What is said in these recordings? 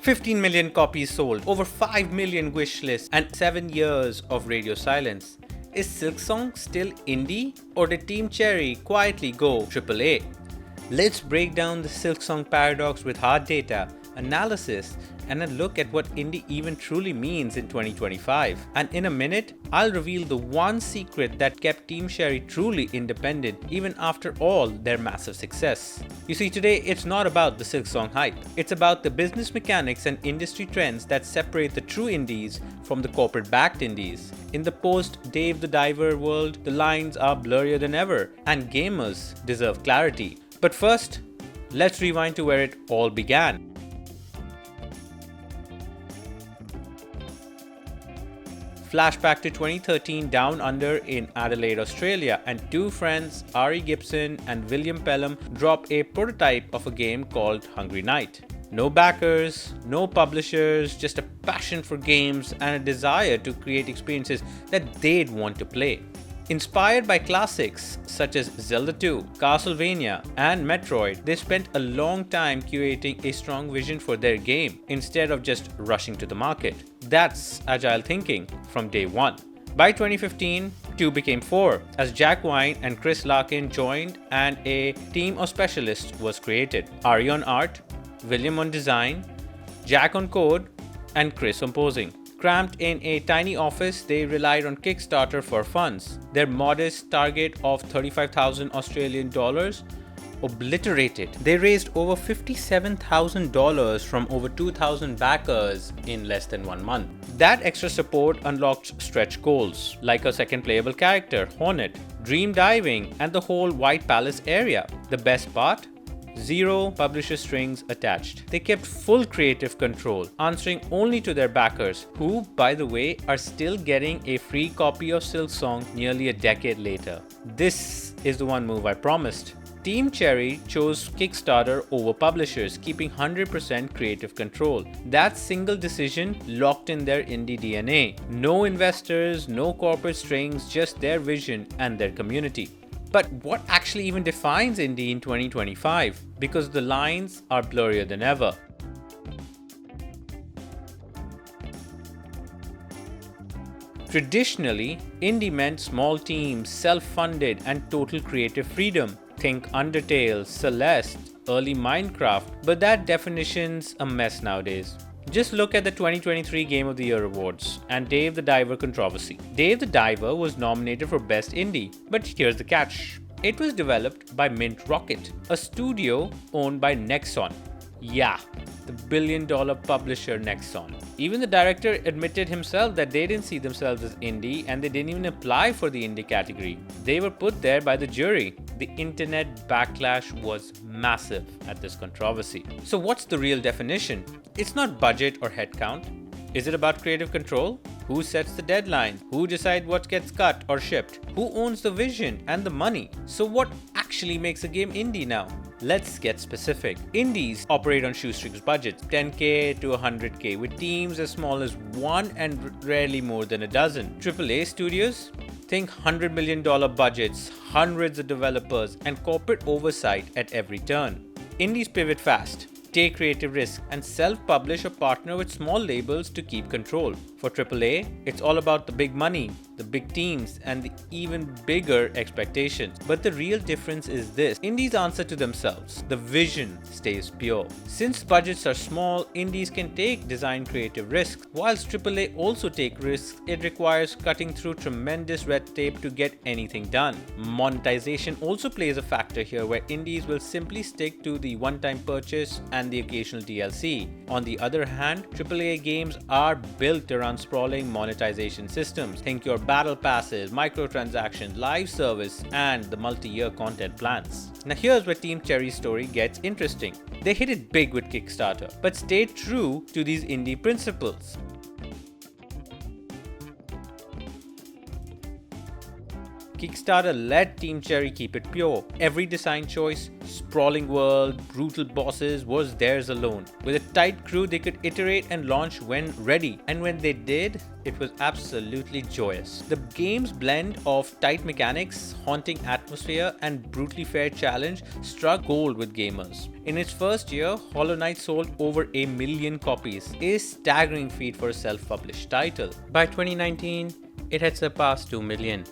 15 million copies sold, over 5 million wish lists, and 7 years of radio silence. Is Silksong still indie, or did Team Cherry quietly go AAA? Let's break down the Silksong paradox with hard data, analysis, and a look at what indie even truly means in 2025. And in a minute, I'll reveal the one secret that kept Team Cherry truly independent even after all their massive success. You see, today it's not about the Silksong hype. It's about the business mechanics and industry trends that separate the true indies from the corporate-backed indies. In the post-Dave the Diver world, the lines are blurrier than ever, and gamers deserve clarity. But first, let's rewind to where it all began. Flashback to 2013 down under in Adelaide, Australia, and two friends, Ari Gibson and William Pelham, drop a prototype of a game called Hungry Night. No backers, no publishers, just a passion for games and a desire to create experiences that they'd want to play. Inspired by classics such as Zelda 2, Castlevania, and Metroid, they spent a long time curating a strong vision for their game instead of just rushing to the market. That's agile thinking from day one. By 2015, 2 became 4 as Jack Wine and Chris Larkin joined and a team of specialists was created. Ari on art, William on design, Jack on code, and Chris on posing. Cramped in a tiny office, they relied on Kickstarter for funds. Their modest target of 35,000 Australian dollars obliterated. They raised over $57,000 from over 2,000 backers in less than 1 month. That extra support unlocked stretch goals, like a second playable character, Hornet, dream diving, and the whole White Palace area. The best part? Zero publisher strings attached. They kept full creative control, answering only to their backers, who, by the way, are still getting a free copy of Silksong nearly a decade later. This is the one move I promised. Team Cherry chose Kickstarter over publishers, keeping 100% creative control. That single decision locked in their indie DNA. No investors, no corporate strings, just their vision and their community. But what actually even defines indie in 2025? Because the lines are blurrier than ever. Traditionally, indie meant small teams, self-funded, and total creative freedom. Think Undertale, Celeste, early Minecraft, but that definition's a mess nowadays. Just look at the 2023 Game of the Year awards and Dave the Diver controversy. Dave the Diver was nominated for Best Indie, but here's the catch. It was developed by Mint Rocket, a studio owned by Nexon. Yeah, the billion-dollar publisher Nexon. Even the director admitted himself that they didn't see themselves as indie and they didn't even apply for the indie category. They were put there by the jury. The internet backlash was massive at this controversy. So what's the real definition? It's not budget or headcount. Is it about creative control? Who sets the deadline? Who decides what gets cut or shipped? Who owns the vision and the money? So what actually makes a game indie now? Let's get specific. Indies operate on shoestrings budgets, 10k to 100k, with teams as small as 1 and rarely more than a dozen. AAA studios? Think $100 million budgets, hundreds of developers, and corporate oversight at every turn. Indies pivot fast, take creative risks, and self-publish or partner with small labels to keep control. For AAA, it's all about the big money, the big teams, and the even bigger expectations. But the real difference is this: indies answer to themselves. The vision stays pure. Since budgets are small, indies can take design creative risks. Whilst AAA also take risks, it requires cutting through tremendous red tape to get anything done. Monetization also plays a factor here, where indies will simply stick to the one-time purchase and the occasional DLC. On the other hand, AAA games are built around sprawling monetization systems. Think your battle passes, microtransactions, live service, and the multi-year content plans. Now here's where Team Cherry's story gets interesting. They hit it big with Kickstarter, but stayed true to these indie principles. Kickstarter let Team Cherry keep it pure. Every design choice, sprawling world, brutal bosses was theirs alone. With a tight crew, they could iterate and launch when ready. And when they did, it was absolutely joyous. The game's blend of tight mechanics, haunting atmosphere, and brutally fair challenge struck gold with gamers. In its first year, Hollow Knight sold over 1 million copies, a staggering feat for a self-published title. By 2019, it had surpassed 2 million.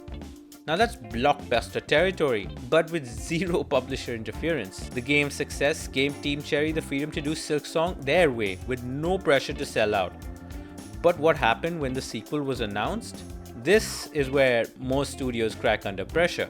Now that's blockbuster territory, but with zero publisher interference. The game's success gave Team Cherry the freedom to do Silksong their way, with no pressure to sell out. But what happened when the sequel was announced? This is where most studios crack under pressure.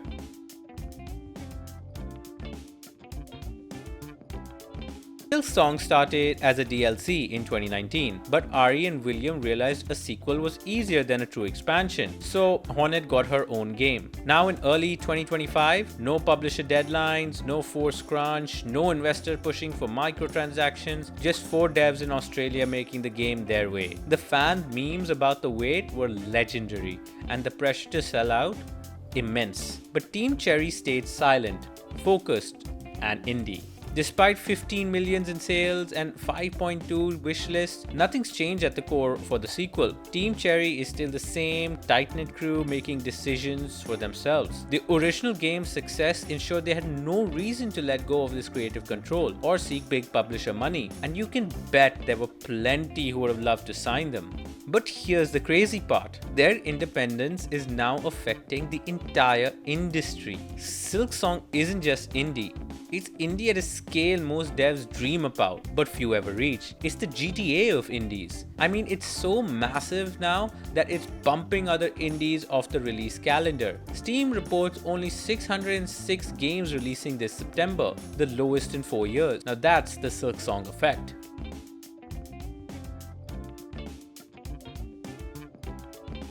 Silksong started as a DLC in 2019, but Ari and William realized a sequel was easier than a true expansion, so Hornet got her own game. Now in early 2025, no publisher deadlines, no forced crunch, no investor pushing for microtransactions, just 4 devs in Australia making the game their way. The fan memes about the wait were legendary, and the pressure to sell out, immense. But Team Cherry stayed silent, focused, and indie. Despite 15 million in sales and 5.2 wishlist, nothing's changed at the core for the sequel. Team Cherry is still the same tight-knit crew making decisions for themselves. The original game's success ensured they had no reason to let go of this creative control or seek big publisher money, and you can bet there were plenty who would have loved to sign them. But here's the crazy part. Their independence is now affecting the entire industry. Silksong isn't just indie. It's indie at a scale most devs dream about, but few ever reach. It's the GTA of indies. I mean, it's so massive now that it's bumping other indies off the release calendar. Steam reports only 606 games releasing this September, the lowest in 4 years. Now that's the Silksong effect.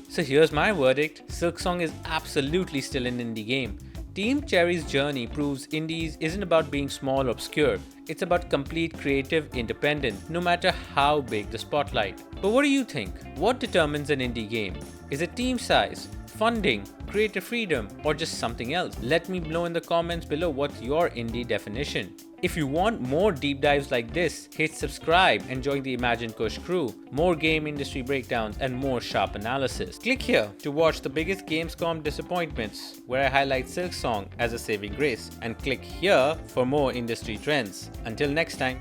So here's my verdict. Silksong is absolutely still an indie game. Team Cherry's journey proves indies isn't about being small or obscure. It's about complete creative independence, no matter how big the spotlight. But what do you think? What determines an indie game? Is it team size, funding, creative freedom, or just something else? Let me know in the comments below what's your indie definition. If you want more deep dives like this, hit subscribe and join the ImajinKush Crew. More game industry breakdowns and more sharp analysis. Click here to watch the biggest Gamescom disappointments, where I highlight Silksong as a saving grace, and click here for more industry trends. Until next time.